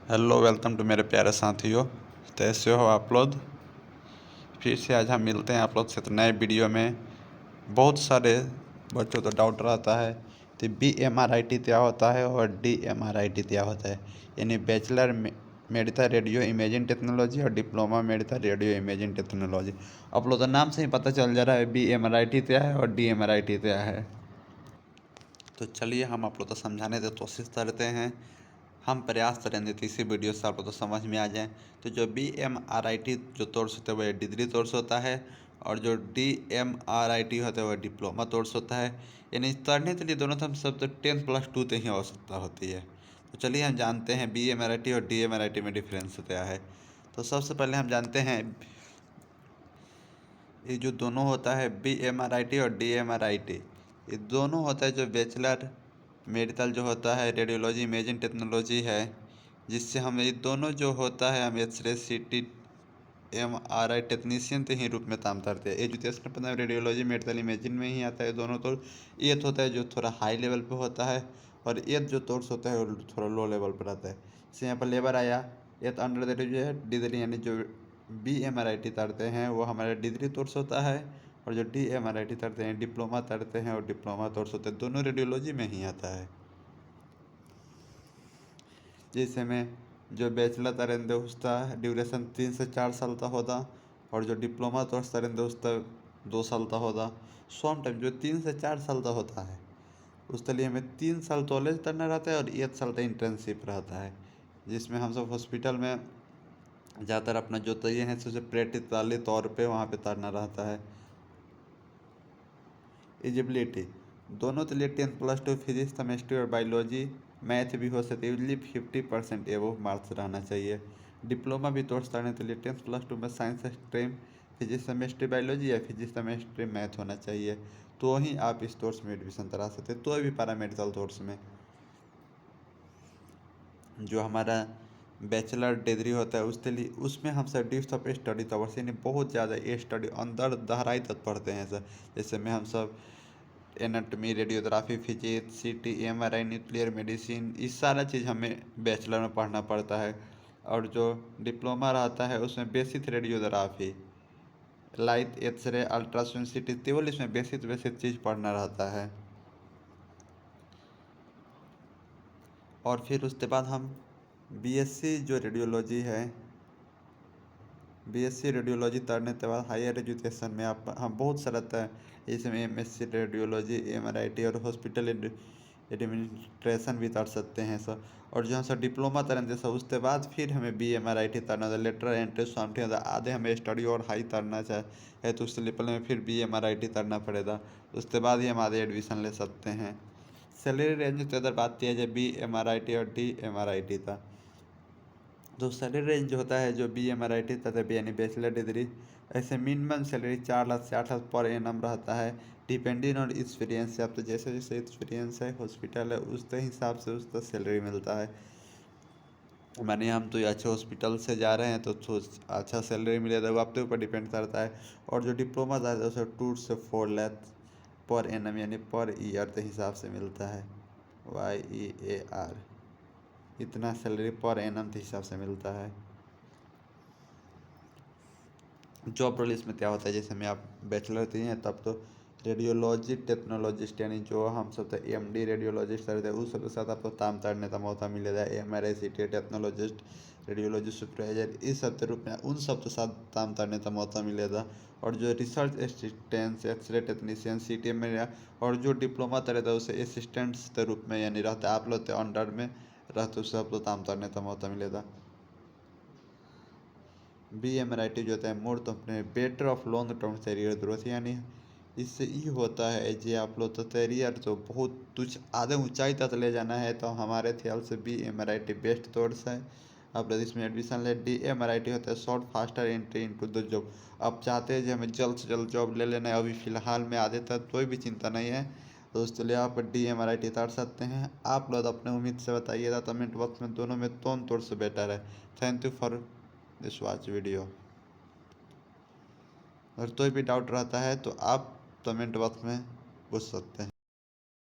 Hello, welcome to मेरे प्यारे साथियों। कैसे हो आप लोग। फिर से आज हम मिलते हैं आप लोग से तो नए वीडियो में। बहुत सारे बच्चों को डाउट रहता है कि BMRIT क्या होता है और DMRIT क्या होता है, यानी bachelor medical radio imaging technology और diploma medical radio imaging technology. आप लोग का नाम से ही पता चल जा रहा है BMRIT क्या है और DMRIT क्या है। तो चलिए हम आप लोग को समझाने की कोशिश करते हैं। हम प्रयास करेंगे कि इसी वीडियो से आप लोग को समझ में आ जाए। तो जो BMRIT जो कोर्स होता है वह डिग्री कोर्स होता है और जो DMRIT होता है वह डिप्लोमा कोर्स होता है। यानी करने के लिए दोनों हम सब तो 10+2 की ही आवश्यकता होती है। तो चलिए हम जानते हैं BMRIT और DMRIT में डिफरेंस क्या है। तो सबसे पहले हम जानते हैं ये जो दोनों होता है BMRIT और DMRIT, ये दोनों होता है जो बैचलर मेडिकल जो होता है रेडियोलॉजी इमेजिंग टेक्नोलॉजी है, जिससे हम ये दोनों जो होता है हम एक्सरे CT MRI टेक्नीशियन के ही रूप में काम करते हैं। एजुकेशन अपना रेडियोलॉजी मेडिकल इमेजिंग में ही आता है दोनों। तो एक होता है जो थोड़ा हाई लेवल पे होता है और एक जो कोर्स होता है वो थोड़ा लो लेवल पर आता है। जैसे यहाँ पर लेबर आया, एक अंडर डिग्री यानी जो BMRIT करते हैं वो हमारा डिग्री कोर्स होता है और जो DMRIT करते हैं डिप्लोमा करते हैं और डिप्लोमा कोर्स होते हैं, दोनों रेडियोलॉजी में ही आता है। जैसे में जो बैचलर करेंगे उसका ड्यूरेशन 3 से 4 साल का होगा और जो डिप्लोमा कोर्स करेंगे उसका 2 साल का होगा। सम टाइम जो 3 से 4 साल का होता है उसके लिए हमें 3 साल कॉलेज करना रहता है और 1 साल का इंटर्नशिप रहता है, जिसमें हम सब हॉस्पिटल में ज़्यादातर अपना जो तय है उसे प्रैक्टिकली तौर पे वहाँ पे करना रहता है। एलिजिबिलिटी दोनों के लिए 10+2 फिजिक्स केमिस्ट्री और बायोलॉजी मैथ भी हो सकती है। यूजली 50% एवो मार्क्स रहना चाहिए। डिप्लोमा भी कोर्स करने के लिए 10+2 में science stream physics chemistry biology या फिजिक्स केमिस्ट्री मैथ होना चाहिए, तो ही आप इस कोर्स में एडमिशन करा सकते हैं। तो भी पैरामेडिकल कोर्स में जो हमारा बैचलर डिग्री होता है उसके लिए उसमें हम सर डेप्थ ऑफ स्टडी तवर्स यानी बहुत ज़्यादा स्टडी अंदर गहराई तक पढ़ते हैं सर। जैसे में हम सब anatomy radiography physics CT MRI nuclear medicine इस सारा चीज़ हमें बैचलर में पढ़ना पड़ता है। और जो डिप्लोमा रहता है उसमें basic radiography light x-ray ultrasound CT केवल इसमें बेसिक बेसिक चीज़ पढ़ना रहता है। और फिर उसके बाद हम BSc जो रेडियोलॉजी है BSc रेडियोलॉजी करने के बाद हायर एजुकेशन में आप हम बहुत सारा था, इसमें MSc रेडियोलॉजी MRIT और हॉस्पिटल एडमिनिस्ट्रेशन भी कर सकते हैं सर। और जो हम सर डिप्लोमा करेंगे सर उसके बाद फिर हमें BMRIT करना था, लेटर एंट्री समथिंग आधे हमें स्टडी और हाई करना चाहे तो उससे पहले में फिर BMRIT करना पड़ेगा, उसके बाद ही हम आधे एडमिशन ले सकते हैं। सैलरी रेंज की अगर बात किया जाए BMRIT और DMRIT का, तो सैलरी रेंज जो होता है जो BMRIT तथा यानी बैचलर डिग्री ऐसे मिनिमम सैलरी 4 लाख से 8 लाख पर एनम रहता है, डिपेंडिंग ऑन एक्सपीरियंस से। आप तो जैसे जैसे एक्सपीरियंस है हॉस्पिटल है उसके हिसाब से उसका सैलरी मिलता है। मानिए हम तो अच्छे हॉस्पिटल से जा रहे हैं तो अच्छा सैलरी मिलेगा, वो आपके ऊपर डिपेंड करता है। और जो डिप्लोमा था उसे 2 से 4 लाख पर एनम यानी पर ईयर के हिसाब से मिलता है। YEAR इतना सैलरी पर एनम के हिसाब से मिलता है। जॉब रोल इसमें क्या होता है, जैसे में आप बैचलर के हैं तब तो रेडियोलॉजी टेक्नोलॉजिस्ट यानी जो हम सब तो MD रेडियोलॉजिस्ट करते हैं उस सबके साथ आपको काम करने का मौका मिलेगा। MRI CT technologist radiology supervisor इस सब के रूप में उन सब के साथ काम करने का मौका मिलेगा। और जो research assistant x-ray technician CT में और जो डिप्लोमा करेगा उसे असिस्टेंट्स के रूप में यानी रहते आप लोग के अंडर में रहते उससे आपको काम करने का मौका मिलेगा। BMRIT जो होता है मोर तो अपने better of long term career growth, यानी इससे ये होता है जो आप लोग तो करियर जो बहुत कुछ आधे ऊंचाई तक ले जाना है तो हमारे ख्याल से BMRIT बेस्ट कोर्स है। आप लोग इसमें एडमिशन ले। DMRIT होता है short faster entry into the job. आप चाहते हैं जो हमें जल्द से जल्द जॉब ले लेना है अभी फ़िलहाल में आधे तक कोई भी चिंता नहीं है तो उसके लिए आप DMRIT कर सकते हैं। आप लोग अपने उम्मीद से बताइएगा कमेंट बॉक्स में दोनों में कौन कोर्स से बेटर है। Thank you for this watch video. अगर कोई भी डाउट रहता है तो आप कमेंट बॉक्स में पूछ सकते हैं।